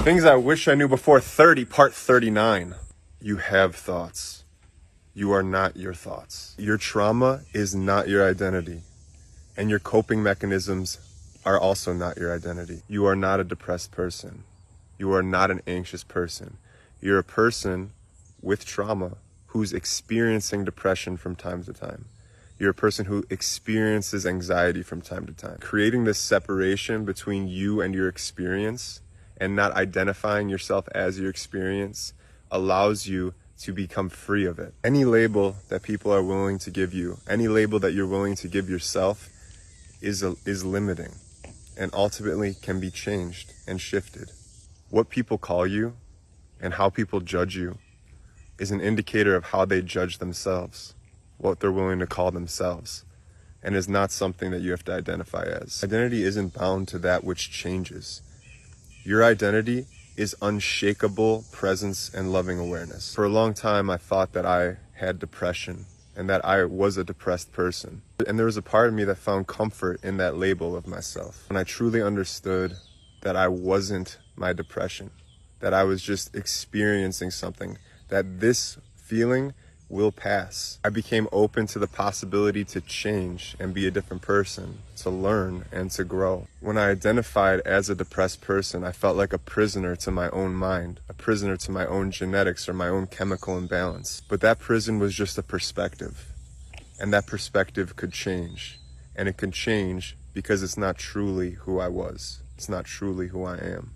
Things I wish I knew before 30, part 39. You have thoughts. You are not your thoughts. Your trauma is not your identity. And your coping mechanisms are also not your identity. You are not a depressed person. You are not an anxious person. You're a person with trauma who's experiencing depression from time to time. You're a person who experiences anxiety from time to time. Creating this separation between you and your experience and not identifying yourself as your experience allows you to become free of it. Any label that people are willing to give you, any label that you're willing to give yourself is limiting and ultimately can be changed and shifted. What people call you and how people judge you is an indicator of how they judge themselves, what they're willing to call themselves, and is not something that you have to identify as. Identity isn't bound to that which changes. Your identity is unshakable presence and loving awareness. For a long time, I thought that I had depression and that I was a depressed person. And there was a part of me that found comfort in that label of myself. And I truly understood that I wasn't my depression, that I was just experiencing something, that this feeling will pass. I became open to the possibility to change and be a different person, to learn and to grow. When I identified as a depressed person, I felt like a prisoner to my own mind, a prisoner to my own genetics or my own chemical imbalance. But that prison was just a perspective, and that perspective could change. And it could change because it's not truly who I was. It's not truly who I am.